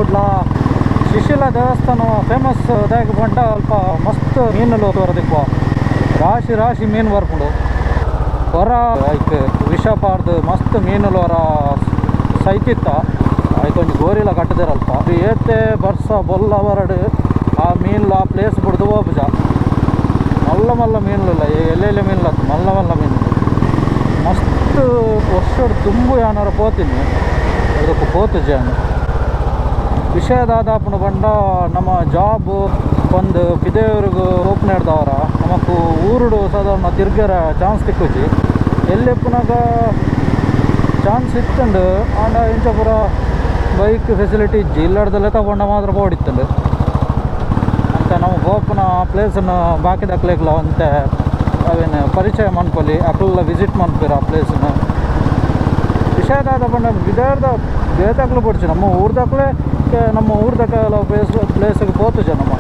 ಕುಡ್ಲಾ ಶಿಶಿಲ ದೇವಸ್ಥಾನ ಫೇಮಸ್ ಅದಾಗಿ ಬಂಡ ಅಲ್ಪ ಮಸ್ತ್ ಮೀನುಲು ತೋರದಿಪ್ಪ ರಾಶಿ ರಾಶಿ ಮೀನು ಬರ್ಕೊಂಡು ಹೊರ ಐಕ್ ವಿಷಪಾರ್ದು ಮಸ್ತ್ ಮೀನುಲು ಹೊರ ಸೈತಿತ್ತ ಆಯ್ತು ಒಂಜಿ ಗೋರಿಲ ಕಟ್ಟದಿರಲ್ಪ ಏತೆ ಬರ್ಸ ಬೊಲ್ಲ ಬರಡು ಆ ಮೀನು ಆ ಪ್ಲೇಸ್ ಬಿಡ್ದು ಹೋಗ್ಜ ಮಲ್ಲ ಮಲ್ಲ ಮೀನುಲ್ಲ ಎಲ್ಲೆಲ್ಲಿ ಮೀನುಲತ್ತು ಮಲ್ಲ ಮಲ್ಲ ಮೀನು ಮಸ್ತ್ ವರ್ಷದ ತುಂಬು ಏನಾರು ಪೋತೀನಿ ಅದಕ್ಕೆ ಪೋತು ಜಾನು ವಿಷಯದಾದಾಪನ ಬಂಡ ನಮ್ಮ ಜಾಬ್ ಒಂದು ಬಿದೇವ್ರಿಗೆ ಓಪನ್ ಹಿಡ್ದವ್ರ ನಮಕು ಊರುಡು ಸಾಧಾರಣ ತಿರ್ಗರ ಚಾನ್ಸ್ ತಿಕ್ಕುಜಿ ಎಲ್ಲೆಪ್ಪನಾಗ ಚಾನ್ಸ್ ಇತ್ತಂಡು ಆಂಡ ಇಂಚ ಪೂರ ಬೈಕ್ ಫೆಸಿಲಿಟಿ ಇಜ್ಜಿ ಇಲ್ಲಡ್ದಲ್ಲೇ ತಗೊಂಡ ಮಾತ್ರ ಬೋಡಿತ್ತಂಡು ಅಂತ ನಾವು ಓಪನ ಆ ಪ್ಲೇಸನ್ನು ಬಾಕಿ ದಕ್ಲಿಕ್ಲ ಅಂತ ಅವೇನು ಪರಿಚಯ ಮನ್ಪಲ್ಲಿ ಅಕ್ಲೆಲ್ಲ ವಿಸಿಟ್ ಮನ್ಪಿರ ಆ ಪ್ಲೇಸನ್ನು ವಿಷಯದಾದ ಬಂಡ ಬಿದಾರ್ದ ಬೇತಾಕ್ಲು ಕೊಡ್ಚಿ ನಮ್ಮ ಊರ್ದಾಕ್ಲೆ ನಮ್ಮ ಊರ್ದಕ್ಕ ಕೆಲವು ಪ್ಲೇಸಿಗೆ ಪೋತು ಜನ ನಮ್ಮ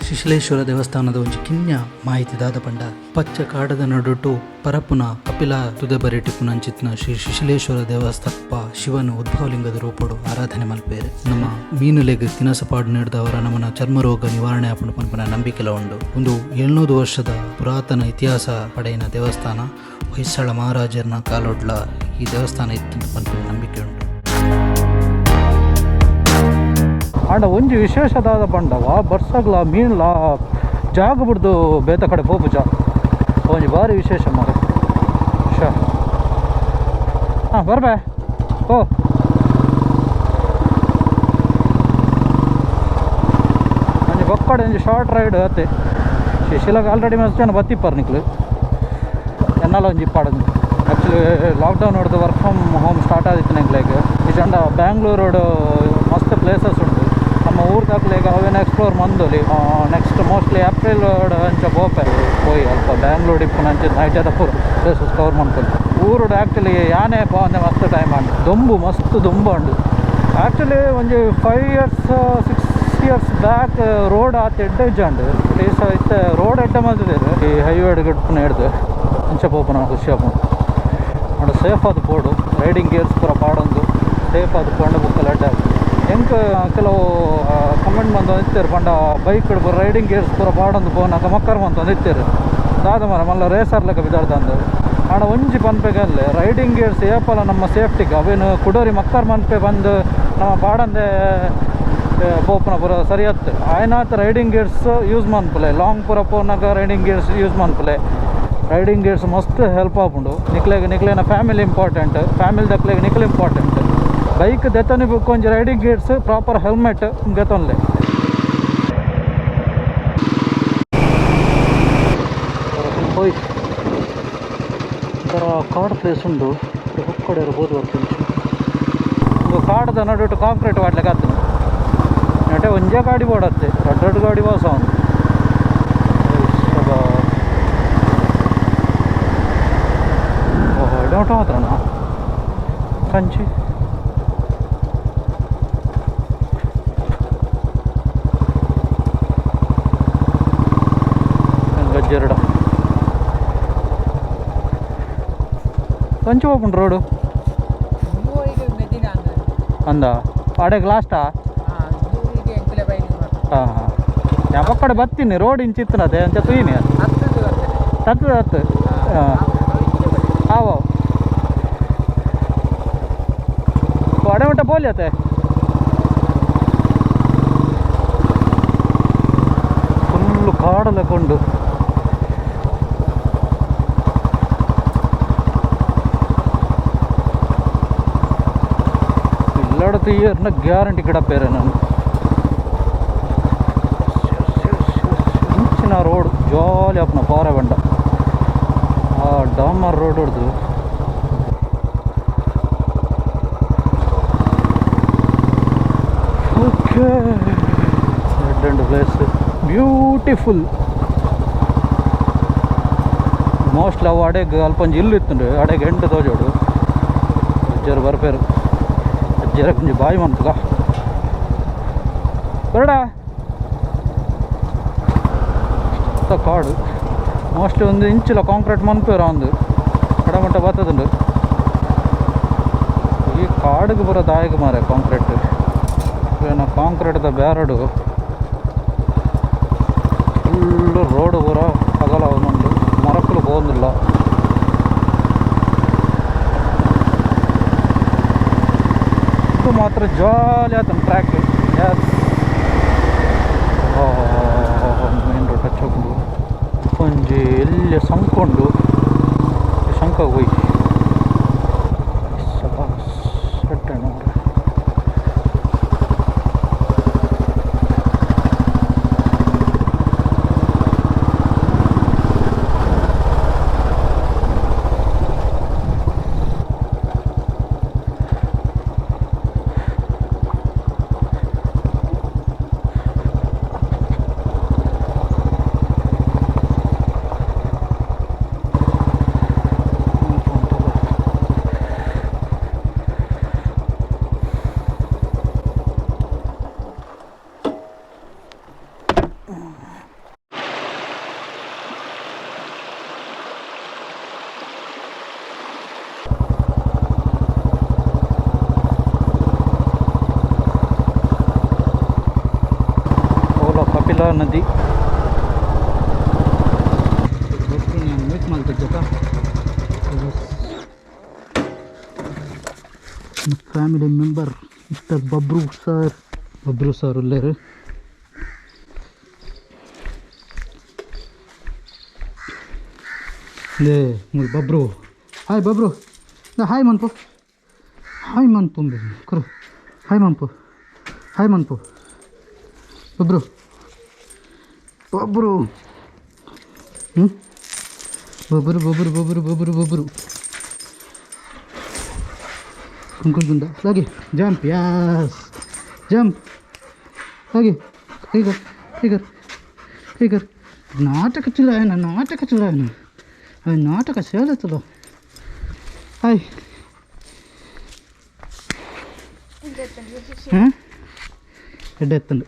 ಶಿಶಿಲೇಶ್ವರ ದೇವಸ್ಥಾನದ ಒಂಜಿ ಕಿನ್ಯ ಮಾಹಿತಿ ದಾದ ಪಂಡ ಪಚ್ಚ ಕಾಡದ ನಡುಟು ಪರಪುನ ಕಪಿಲ ತುದೆ ಬರೆಟಿ ಪುನಂಚಿತ್ನ ಶ್ರೀ ಶಿಶಿಲೇಶ್ವರ ದೇವಸ್ಥಾನ ಶಿವನು ಉದ್ಭವ ಲಿಂಗದ ರೂಪಡು ಆರಾಧನೆ ಮಲ್ಪೇರೆ ನಮ್ಮ ಮೀನುಲೆಗ್ ತಿನಸಪಾಡು ನೀಡಿದವರ ನಮ್ಮನ ಚರ್ಮ ರೋಗ ನಿವಾರಣೆ ಆಪಣ ಪನ್ಪನ ನಂಬಿಕೆಲ ಉಂಡು ಒಂದು 700 ವರ್ಷದ ಪುರಾತನ ಇತಿಹಾಸ ಪಡೆಯಿನ ದೇವಸ್ಥಾನ ಹೊಯ್ಸಳ ಮಹಾರಾಜರನ ಕಾಲೊಡ್ಲ ಈ ದೇವಸ್ಥಾನ ಇತ್ತು ಪನ್ಪನ ನಂಬಿಕೆ ಉಂಟು. ಆಂಡ ಒಂಜಿ ವಿಶೇಷದಾದ ಪಂಡವ ಬರ್ಸಗ್ಲ ಮೀನ್ಲ ಜಾಗ ಬಿಡ್ದು ಬೇತ ಕಡೆ ಪೋಪುಜ ಒಂಜಿ ಭಾರಿ ವಿಶೇಷ ಮಾರೆ ಹಾಂ ಬರ್ಬೇ ಓ ಒಂಜಿ ಬಕ್ಕಡೆ ಒಂಜಿ ಶಾರ್ಟ್ ರೈಡ್ ಆತೆ ಶಿಶಿಲಾಗ ಆಲ್ರೆಡಿ ಮಸ್ತ್ ಜನ ಬತ್ತಿಪ್ಪಾರ ನಿಕ್ಲು ಎನ್ನಲ್ಲ ಒಂಜಿ ಇಪ್ಪಾಡದು ಆ್ಯಕ್ಚುಲಿ ಲಾಕ್ಡೌನ್ ಹೊಡೆದು ವರ್ಕ್ ಫ್ರಮ್ ಹೋಮ್ ಸ್ಟಾರ್ಟ್ ಆದಿತ್ತು ನಂಗೆ ಇಜಂಡ ಬ್ಯಾಂಗ್ಳೂರು ಮಸ್ತ್ ಪ್ಲೇಸಸ್ ಉಂಟು ನಮ್ಮ ಊರು ದಾಖಲೆಗ ಅವೇನು ಎಕ್ಸ್ಪ್ಲೋರ್ ಮಂದೋಲಿ ನೆಕ್ಸ್ಟ್ ಮೋಸ್ಟ್ಲಿ ಏಪ್ರಿಲ್ ಅಂಚ ಬೋಪೆ ಹೋಯ್ ಅಲ್ಪ ಬ್ಯಾಂಗ್ಳೂರ್ ಇಪ್ಪು ನಂಚೆ ನೈಟದ ಪೂರ ಪ್ಲೇಸಸ್ ಕವರ್ ಮಾಡ್ಕೊಂಡು ಊರು ಆ್ಯಕ್ಚುಲಿ ಯಾನೇ ಬಾಂದೆ ಮಸ್ತ್ ಟೈಮ್ ಅಂಡು ದೊಂಬು ಮಸ್ತ್ ದುಂಬ ಉಂಡು ಆ್ಯಕ್ಚುಲಿ ಒಂದು 5 years 6 years ಬ್ಯಾಕ್ ರೋಡ್ ಆತ ಎಡ್ಡೆ ಇಜ್ಜಂಡು ಪ್ಲೇಸ್ ಐತೆ ರೋಡ್ ಎಡ್ಡೆ ಮಲ್ತಿದ್ದೇವೆ ಈ ಹೈವೇ ಗಟ್ಪುನ ಹಿಡ್ದು ಅಂಚೆ ಪೋಪನ ಖುಷಿ ಆಪು ನೋಡ ಸೇಫ್ ಅದು ಬೋರ್ಡು ರೈಡಿಂಗ್ ಗೇರ್ಸ್ ಪೂರ ಪಾಡೊಂದು ಸೇಫ್ ಅದು ಪಂಡ ಬುಕ್ಕಲ್ಲಿ ಅಡ್ಡ ಹೆಂಗೆ ಕೆಲವು ಕಮೆಂಟ್ ಬಂದು ಅಂದಿರ್ತಾರೆ ಪಂಡ ಬೈಕ್ ರೈಡಿಂಗ್ ಗೇರ್ಸ್ ಪೂರ ಪಾಡೊಂದು ಪೋನಾಗ ಮಕ್ಕರ್ ಬಂತು ಅಂದಿರ್ತಾರೆ ದಾದ ಮರ ಮಲ್ಲ ರೇಸರ್ ಲೆಕ್ಕ ಬಿದ್ದಾಡ್ದಂದು ಆಡ ಒಂಜಿ ಪನ್ಪೆಗಲ್ಲೇ ರೈಡಿಂಗ್ ಗೇರ್ಸ್ ಏಪಲ ನಮ್ಮ ಸೇಫ್ಟಿಗೆ ಅವೇನು ಕುಡೋರಿ ಮಕ್ಕರ್ ಮನ್ಪೆ ಬಂದು ನಮ್ಮ ಪಾಡಂದೆ ಪೋಪನ ಪೂರ ಸರಿಯತ್ತು ಆಯ್ನಾತ್ ರೈಡಿಂಗ್ ಗೇರ್ಸ್ ಯೂಸ್ ಮನ್ಪಲೆ ಲಾಂಗ್ ಪೂರ ಪೋನಾಗ ರೈಡಿಂಗ್ ಗೇರ್ಸ್ ಯೂಸ್ ಮನ್ಪಲೆ ರೈಡಿಂಗ್ ಗೇರ್ಸ್ ಮಸ್ತ್ ಹೆಲ್ಪ್ ಆಪುಂಡು ನಿಕ್ಲೆನ ಫ್ಯಾಮಿಲಿ ಇಂಪಾರ್ಟೆಂಟ್ ಫ್ಯಾಮಿಲಿ ದಕ್ಲೆಗೆ ನಿಕ್ಲೆ ಇಂಪಾರ್ಟೆಂಟ್ ಬೈಕ್ ದೆತ್ತನಿ ಬುಕ್ ಒಂಜಿ ರೈಡಿಂಗ್ ಗೇರ್ಸ್ ಪ್ರಾಪರ್ ಹೆಲ್ಮೆಟ್ ಗೆತ್ತೊನ್ಲೆ ಹೋಯ್ ಒಂಥರ ಕಾಡು ಪ್ಲೇಸ್ ಉಂಡು ಹೊಕ್ಕಡೆ ಇರ್ಬೋದು ಬರ್ತೀನಿ ಒಂದು ಕಾಡದ ನಡುಟು ಕಾಂಕ್ರೀಟ್ ಮಾಡ್ಲಿಕ್ಕೆ ಆಗ್ತದೆ ನಟೆ ಒಂಜೇ ಗಾಡಿ ಓಡತ್ತೆ ದೊಡ್ಡ ದೊಡ್ಡ ಗಾಡಿ ವಾಸ ಒಂದು ಓಹೋ ಇಡೋಟ ಮಾತ್ರನಾ ಕಂಚಿ ಗಜ್ಜೆರಡ ಕಂಚು ಹೋಗ್ಬಿಟ್ಟು ರೋಡು ಅಂದ ಅಡೆಗೆ ಲಾಸ್ಟಾ ಹಾಂ ಹಾಂ ಯಾವ ಕಡೆ ಬರ್ತೀನಿ ರೋಡ್ ಇಂಚಿತ್ತನದೆ ಅಂತ ತುಯ್ನಿ ಹತ್ತು ಹತ್ತು ಹಾಂ ಹಾವು ಅಡೆ ಮಟ್ಟ ಬೋಲಿಯತ್ತೆ ಫುಲ್ಲು ಕಾಡಲ್ಲ ಕೊಂಡು ಇಲ್ಲಡತ್ತು ಇಯರ್ನ ಗ್ಯಾರಂಟಿ ಗಿಡಪ್ಪೇರೆ ನಾನು ಇಂಚಿನ ರೋಡ್ ಜಾಲಿ ಅಪ್ಪನ ಪಾರೆ ಬಂಡ ಆ ಡಾಮರ್ ರೋಡ್ ಹೊಡೆದು okay red place beautiful mostly ಅವು ಅಡೆಗೆ ಅಲ್ಪ ಒಂಜಿ ಇಲ್ಲಿತ್ತು ಅಡೆಗೆ ಎಂಟು ತೋಜೋಡು ಅಜ್ಜರು ಬರ್ಪೇರು ಅಜ್ಜರ ಕೊಂಚ ಬಾಯಿ ಮಂತಗ ಬೇಡ ಕಾಡು ಮೋಸ್ಟ್ಲಿ ಒಂದು ಇಂಚಿಲ್ಲ ಕಾಂಕ್ರೀಟ್ ಮನ್ಪೇರ ಒಂದು ಕಡಮಟ್ಟ ಬರ್ತದುಂಡು ಈ ಕಾಡಿಗೆ ಬರೋ ದಾಯಿಗೆ ಮಾರೆ ಕಾಂಕ್ರೀಟ್ ಏನೋ ಕಾಂಕ್ರೀಟ್ದ ಬ್ಯಾರಡು ಫುಲ್ಲು ರೋಡು ಬರೋ ಅಗಲ ಒಂದೊಂದು ಮರಕ್ಕಲು ಹೋಗಿಲ್ಲ ಇದು ಮಾತ್ರ ಜಾಲಿ ಆತನ ಟ್ರ್ಯಾಕ್ ಎಸ್ ಮೇನ್ ರೋಡ್ ಟಚ್ ಹೋಗ್ಕೊಂಡು ಒಂಜಿ ಎಲ್ಲಿ ಸಂಕೊಂಡು ಶಂಕ ಹೋಯ್ ಸಟ್ಟೆ ನೋಡ್ರಿ ಕಪಿಲಾ ನದಿ ಮೀಟ್ ಮಾಡ್ತಿದ್ದ family member mister Babru sir ಉಲ್ಲೇರು ಲೇ ಮುಲ್ ಬಬ್ರು ಹಾಯ್ ಬಬ್ರು ಹಾಯ್ ಮನ್ಪು ಕರು ಹಾಯ್ ಮನ್ಪು ಬಬ್ರು ಬೊಬ್ಬರು ಕುಂಕುಂದ ಹಾಗೆ ಜಂಪ್ ಯಾಸ್ ಜಂಪ್ ಹಾಗೆ ಹೀಗರ್ ನಾಟಕ ಚುಲಾಯನ ನಾಟಕ ಸೇಲತ್ತದ ಹಾಯ್ ಹಾಂ ಎಡ್ಡೆ ಎತ್ತಂಡು